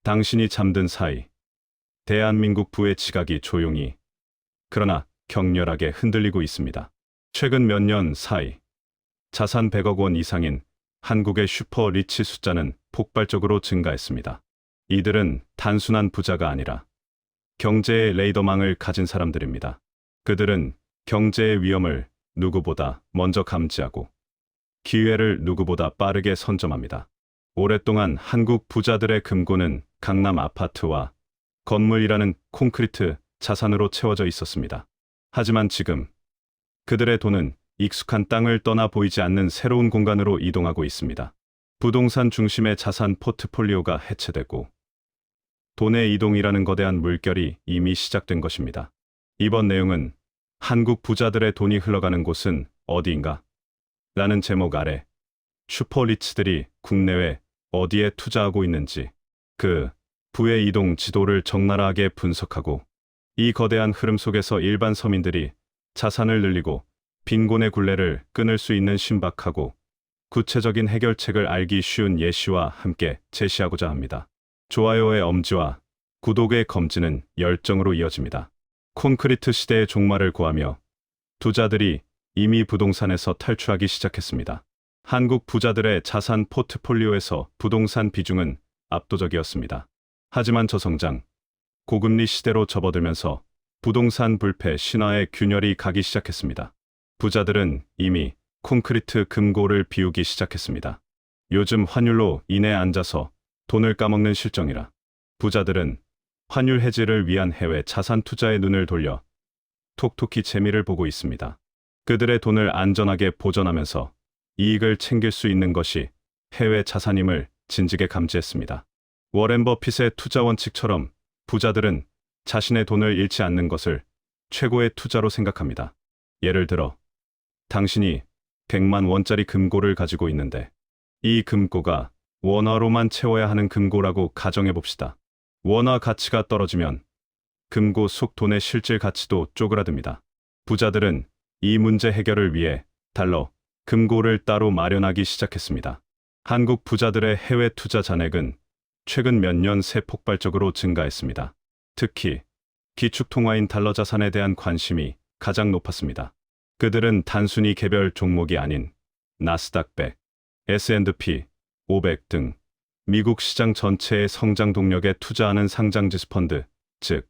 당신이 잠든 사이 대한민국 부의 지각이 조용히 그러나 격렬하게 흔들리고 있습니다. 최근 몇 년 사이 자산 100억 원 이상인 한국의 슈퍼 리치 숫자는 폭발적으로 증가했습니다. 이들은 단순한 부자가 아니라 경제의 레이더망을 가진 사람들입니다. 그들은 경제의 위험을 누구보다 먼저 감지하고 기회를 누구보다 빠르게 선점합니다. 오랫동안 한국 부자들의 금고는 강남 아파트와 건물이라는 콘크리트 자산으로 채워져 있었습니다. 하지만 지금 그들의 돈은 익숙한 땅을 떠나 보이지 않는 새로운 공간으로 이동하고 있습니다. 부동산 중심의 자산 포트폴리오가 해체되고 돈의 이동이라는 거대한 물결이 이미 시작된 것입니다. 이번 내용은 한국 부자들의 돈이 흘러가는 곳은 어디인가? 라는 제목 아래 슈퍼리치들이 국내외 어디에 투자하고 있는지 그 부의 이동 지도를 적나라하게 분석하고 이 거대한 흐름 속에서 일반 서민들이 자산을 늘리고 빈곤의 굴레를 끊을 수 있는 신박하고 구체적인 해결책을 알기 쉬운 예시와 함께 제시하고자 합니다. 좋아요의 엄지와 구독의 검지는 열정으로 이어집니다. 콘크리트 시대의 종말을 고하며 투자들이 이미 부동산에서 탈출하기 시작했습니다. 한국 부자들의 자산 포트폴리오에서 부동산 비중은 압도적이었습니다. 하지만 저성장, 고금리 시대로 접어들면서 부동산 불패 신화의 균열이 가기 시작했습니다. 부자들은 이미 콘크리트 금고를 비우기 시작했습니다. 요즘 환율로 인해 앉아서 돈을 까먹는 실정이라 부자들은 환율 해지를 위한 해외 자산 투자에 눈을 돌려 톡톡히 재미를 보고 있습니다. 그들의 돈을 안전하게 보존하면서 이익을 챙길 수 있는 것이 해외 자산임을 진지게 감지했습니다. 워렌 버핏의 투자 원칙처럼 부자들은 자신의 돈을 잃지 않는 것을 최고의 투자로 생각합니다. 예를 들어 당신이 100만 원짜리 금고를 가지고 있는데 이 금고가 원화로만 채워야 하는 금고라고 가정해 봅시다. 원화 가치가 떨어지면 금고 속 돈의 실질 가치도 쪼그라듭니다. 부자들은 이 문제 해결을 위해 달러, 금고를 따로 마련하기 시작했습니다. 한국 부자들의 해외 투자 잔액은 최근 몇 년 새 폭발적으로 증가했습니다. 특히 기축통화인 달러 자산에 대한 관심이 가장 높았습니다. 그들은 단순히 개별 종목이 아닌 나스닥 100, S&P 500 등 미국 시장 전체의 성장 동력에 투자하는 상장지수 펀드, 즉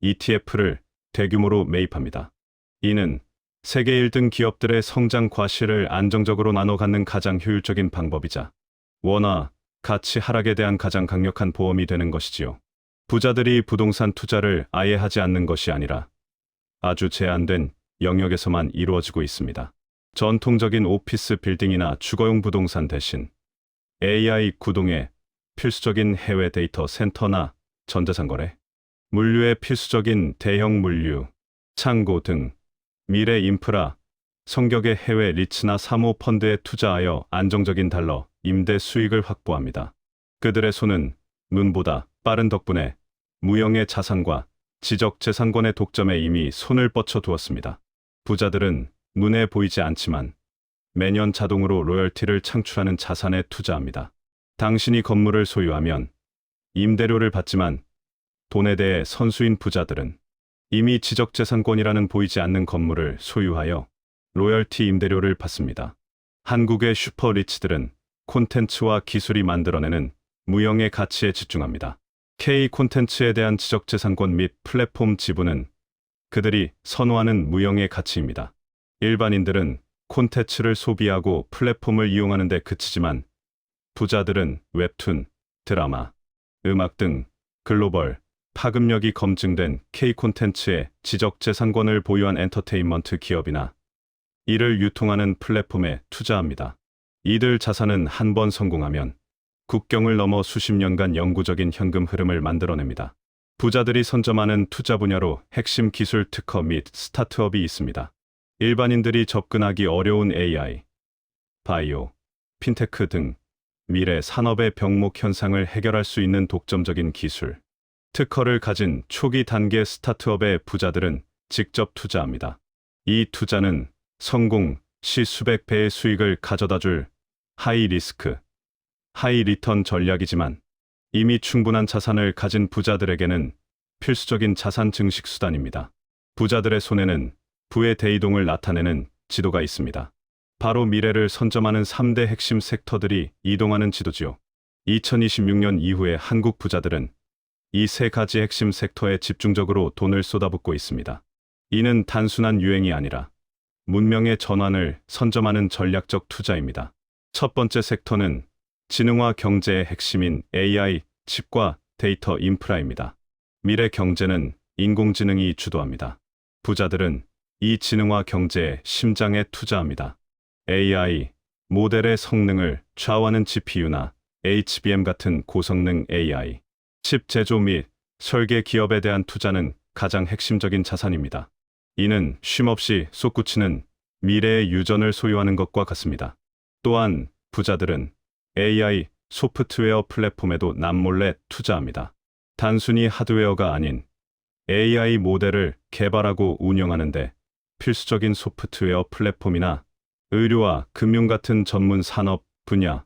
ETF를 대규모로 매입합니다. 이는 세계 1등 기업들의 성장 과실을 안정적으로 나눠 갖는 가장 효율적인 방법이자 원화 가치 하락에 대한 가장 강력한 보험이 되는 것이지요. 부자들이 부동산 투자를 아예 하지 않는 것이 아니라 아주 제한된 영역에서만 이루어지고 있습니다. 전통적인 오피스 빌딩이나 주거용 부동산 대신 AI 구동의 필수적인 해외 데이터 센터나 전자상거래, 물류의 필수적인 대형 물류, 창고 등 미래 인프라, 성격의 해외 리츠나 사모펀드에 투자하여 안정적인 달러, 임대 수익을 확보합니다. 그들의 손은 눈보다 빠른 덕분에 무형의 자산과 지적재산권의 독점에 이미 손을 뻗쳐 두었습니다. 부자들은 눈에 보이지 않지만 매년 자동으로 로열티를 창출하는 자산에 투자합니다. 당신이 건물을 소유하면 임대료를 받지만 돈에 대해 선수인 부자들은 이미 지적재산권이라는 보이지 않는 건물을 소유하여 로열티 임대료를 받습니다. 한국의 슈퍼리치들은 콘텐츠와 기술이 만들어내는 무형의 가치에 집중합니다. K 콘텐츠에 대한 지적재산권 및 플랫폼 지분은 그들이 선호하는 무형의 가치입니다. 일반인들은 콘텐츠를 소비하고 플랫폼을 이용하는 데 그치지만 부자들은 웹툰, 드라마, 음악 등 글로벌 파급력이 검증된 K 콘텐츠의 지적재산권을 보유한 엔터테인먼트 기업이나 이를 유통하는 플랫폼에 투자합니다. 이들 자산은 한 번 성공하면 국경을 넘어 수십 년간 영구적인 현금 흐름을 만들어냅니다. 부자들이 선점하는 투자 분야로 핵심 기술 특허 및 스타트업이 있습니다. 일반인들이 접근하기 어려운 AI, 바이오, 핀테크 등 미래 산업의 병목 현상을 해결할 수 있는 독점적인 기술, 특허를 가진 초기 단계 스타트업의 부자들은 직접 투자합니다. 이 투자는 성공 시 수백 배의 수익을 가져다 줄 하이 리스크, 하이 리턴 전략이지만 이미 충분한 자산을 가진 부자들에게는 필수적인 자산 증식 수단입니다. 부자들의 손에는 부의 대이동을 나타내는 지도가 있습니다. 바로 미래를 선점하는 3대 핵심 섹터들이 이동하는 지도지요. 2026년 이후에 한국 부자들은 이 세 가지 핵심 섹터에 집중적으로 돈을 쏟아붓고 있습니다. 이는 단순한 유행이 아니라 문명의 전환을 선점하는 전략적 투자입니다. 첫 번째 섹터는 지능화 경제의 핵심인 AI, 칩과 데이터 인프라입니다. 미래 경제는 인공지능이 주도합니다. 부자들은 이 지능화 경제의 심장에 투자합니다. AI, 모델의 성능을 좌우하는 GPU나 HBM 같은 고성능 AI, 칩 제조 및 설계 기업에 대한 투자는 가장 핵심적인 자산입니다. 이는 쉼없이 솟구치는 미래의 유전을 소유하는 것과 같습니다. 또한 부자들은 AI 소프트웨어 플랫폼에도 남몰래 투자합니다. 단순히 하드웨어가 아닌 AI 모델을 개발하고 운영하는데 필수적인 소프트웨어 플랫폼이나 의료와 금융 같은 전문 산업 분야,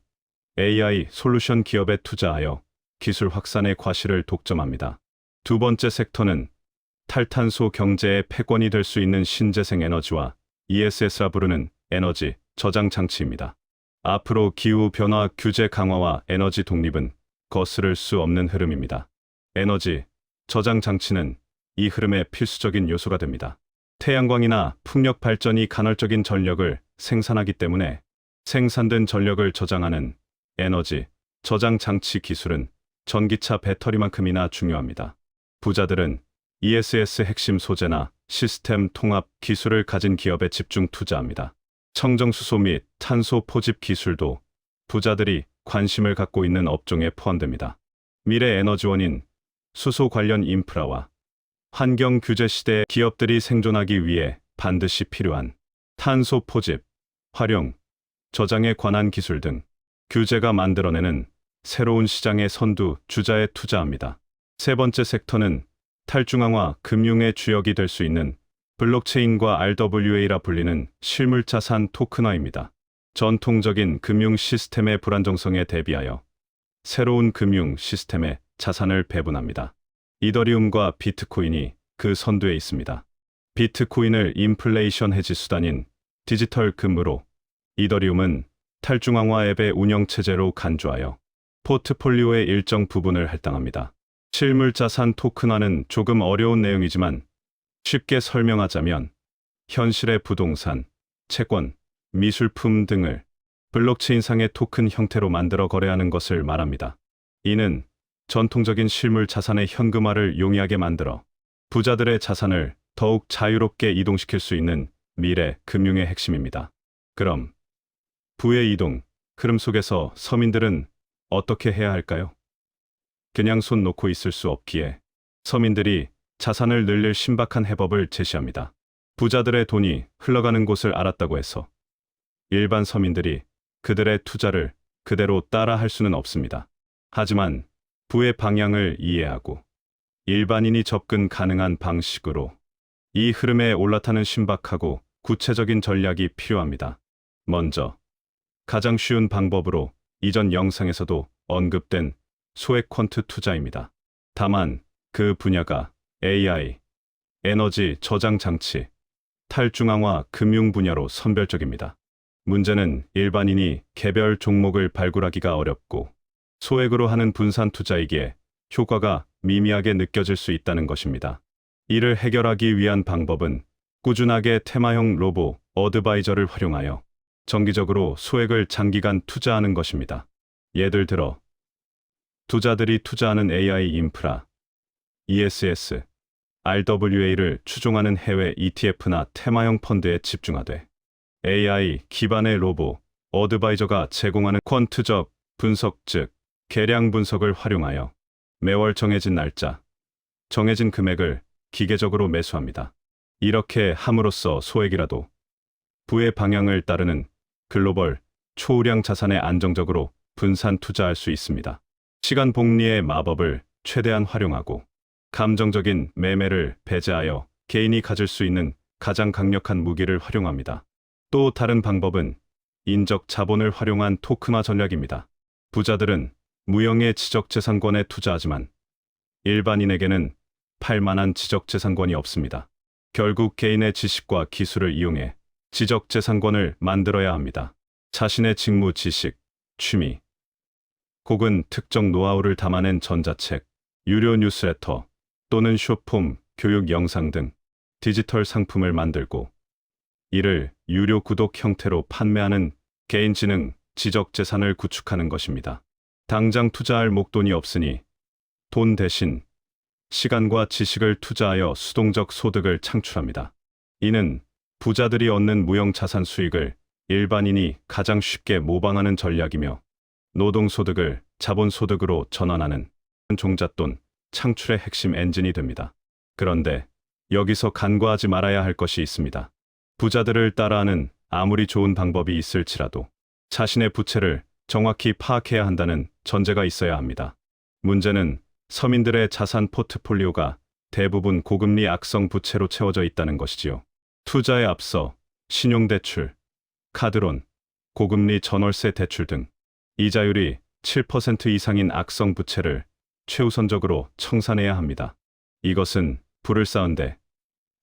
AI 솔루션 기업에 투자하여 기술 확산의 과실을 독점합니다. 두 번째 섹터는 탈탄소 경제의 패권이 될 수 있는 신재생 에너지와 ESS라 부르는 에너지 저장 장치입니다. 앞으로 기후변화 규제 강화와 에너지 독립은 거스를 수 없는 흐름입니다. 에너지 저장 장치는 이 흐름의 필수적인 요소가 됩니다. 태양광이나 풍력 발전이 간헐적인 전력을 생산하기 때문에 생산된 전력을 저장하는 에너지 저장 장치 기술은 전기차 배터리만큼이나 중요합니다. 부자들은 ESS 핵심 소재나 시스템 통합 기술을 가진 기업에 집중 투자합니다. 청정수소 및 탄소 포집 기술도 부자들이 관심을 갖고 있는 업종에 포함됩니다. 미래 에너지원인 수소 관련 인프라와 환경 규제 시대의 기업들이 생존하기 위해 반드시 필요한 탄소 포집, 활용, 저장에 관한 기술 등 규제가 만들어내는 새로운 시장의 선두 주자에 투자합니다. 세 번째 섹터는 탈중앙화 금융의 주역이 될 수 있는 블록체인과 RWA라 불리는 실물자산 토큰화입니다. 전통적인 금융 시스템의 불안정성에 대비하여 새로운 금융 시스템에 자산을 배분합니다. 이더리움과 비트코인이 그 선두에 있습니다. 비트코인을 인플레이션 해지 수단인 디지털 금으로, 이더리움은 탈중앙화 앱의 운영체제로 간주하여 포트폴리오의 일정 부분을 할당합니다. 실물자산 토큰화는 조금 어려운 내용이지만 쉽게 설명하자면 현실의 부동산, 채권, 미술품 등을 블록체인상의 토큰 형태로 만들어 거래하는 것을 말합니다. 이는 전통적인 실물 자산의 현금화를 용이하게 만들어 부자들의 자산을 더욱 자유롭게 이동시킬 수 있는 미래 금융의 핵심입니다. 그럼 부의 이동, 흐름 속에서 서민들은 어떻게 해야 할까요? 그냥 손 놓고 있을 수 없기에 서민들이 자산을 늘릴 신박한 해법을 제시합니다. 부자들의 돈이 흘러가는 곳을 알았다고 해서 일반 서민들이 그들의 투자를 그대로 따라 할 수는 없습니다. 하지만 부의 방향을 이해하고 일반인이 접근 가능한 방식으로 이 흐름에 올라타는 신박하고 구체적인 전략이 필요합니다. 먼저 가장 쉬운 방법으로 이전 영상에서도 언급된 소액 퀀트 투자입니다. 다만 그 분야가 AI, 에너지 저장 장치, 탈중앙화 금융 분야로 선별적입니다. 문제는 일반인이 개별 종목을 발굴하기가 어렵고 소액으로 하는 분산 투자이기에 효과가 미미하게 느껴질 수 있다는 것입니다. 이를 해결하기 위한 방법은 꾸준하게 테마형 로보 어드바이저를 활용하여 정기적으로 소액을 장기간 투자하는 것입니다. 예를 들어 투자들이 투자하는 AI 인프라, ESS, RWA를 추종하는 해외 ETF나 테마형 펀드에 집중하되 AI 기반의 로보 어드바이저가 제공하는 퀀트적 분석 즉 계량 분석을 활용하여 매월 정해진 날짜, 정해진 금액을 기계적으로 매수합니다. 이렇게 함으로써 소액이라도 부의 방향을 따르는 글로벌 초우량 자산에 안정적으로 분산 투자할 수 있습니다. 시간 복리의 마법을 최대한 활용하고 감정적인 매매를 배제하여 개인이 가질 수 있는 가장 강력한 무기를 활용합니다. 또 다른 방법은 인적 자본을 활용한 토큰화 전략입니다. 부자들은 무형의 지적재산권에 투자하지만 일반인에게는 팔 만한 지적재산권이 없습니다. 결국 개인의 지식과 기술을 이용해 지적재산권을 만들어야 합니다. 자신의 직무, 지식, 취미, 혹은 특정 노하우를 담아낸 전자책, 유료 뉴스레터 또는 쇼폼, 교육 영상 등 디지털 상품을 만들고 이를 유료 구독 형태로 판매하는 개인지능 지적재산을 구축하는 것입니다. 당장 투자할 목돈이 없으니 돈 대신 시간과 지식을 투자하여 수동적 소득을 창출합니다. 이는 부자들이 얻는 무형 자산 수익을 일반인이 가장 쉽게 모방하는 전략이며 노동소득을 자본소득으로 전환하는 종잣돈 창출의 핵심 엔진이 됩니다. 그런데 여기서 간과하지 말아야 할 것이 있습니다. 부자들을 따라하는 아무리 좋은 방법이 있을지라도 자신의 부채를 정확히 파악해야 한다는 전제가 있어야 합니다. 문제는 서민들의 자산 포트폴리오가 대부분 고금리 악성 부채로 채워져 있다는 것이지요. 투자에 앞서 신용대출, 카드론, 고금리 전월세 대출 등 이자율이 7% 이상인 악성 부채를 최우선적으로 청산해야 합니다. 이것은 불을 쌓은데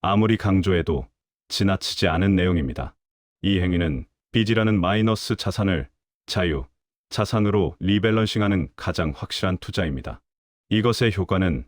아무리 강조해도 지나치지 않은 내용입니다. 이 행위는 빚이라는 마이너스 자산을 자유, 자산으로 리밸런싱하는 가장 확실한 투자입니다. 이것의 효과는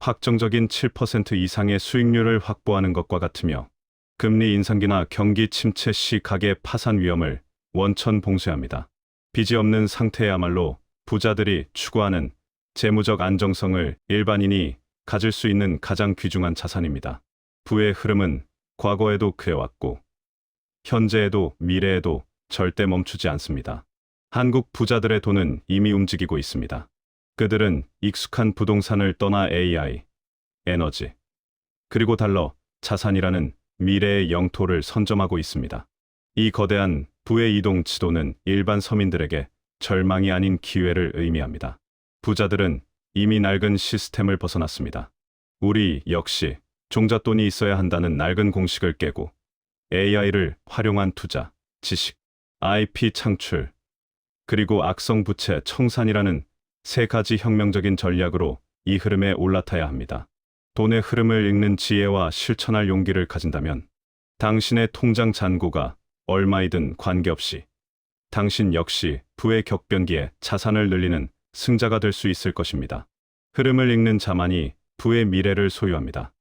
확정적인 7% 이상의 수익률을 확보하는 것과 같으며 금리 인상기나 경기 침체 시 가계 파산 위험을 원천 봉쇄합니다. 빚이 없는 상태야말로 부자들이 추구하는 재무적 안정성을 일반인이 가질 수 있는 가장 귀중한 자산입니다. 부의 흐름은 과거에도 그래왔고 현재에도 미래에도 절대 멈추지 않습니다. 한국 부자들의 돈은 이미 움직이고 있습니다. 그들은 익숙한 부동산을 떠나 AI, 에너지, 그리고 달러, 자산이라는 미래의 영토를 선점하고 있습니다. 이 거대한 부의 이동 지도는 일반 서민들에게 절망이 아닌 기회를 의미합니다. 부자들은 이미 낡은 시스템을 벗어났습니다. 우리 역시 종잣돈이 있어야 한다는 낡은 공식을 깨고 AI를 활용한 투자, 지식, IP 창출, 그리고 악성 부채 청산이라는 세 가지 혁명적인 전략으로 이 흐름에 올라타야 합니다. 돈의 흐름을 읽는 지혜와 실천할 용기를 가진다면 당신의 통장 잔고가 얼마이든 관계없이 당신 역시 부의 격변기에 자산을 늘리는 승자가 될 수 있을 것입니다. 흐름을 읽는 자만이 부의 미래를 소유합니다.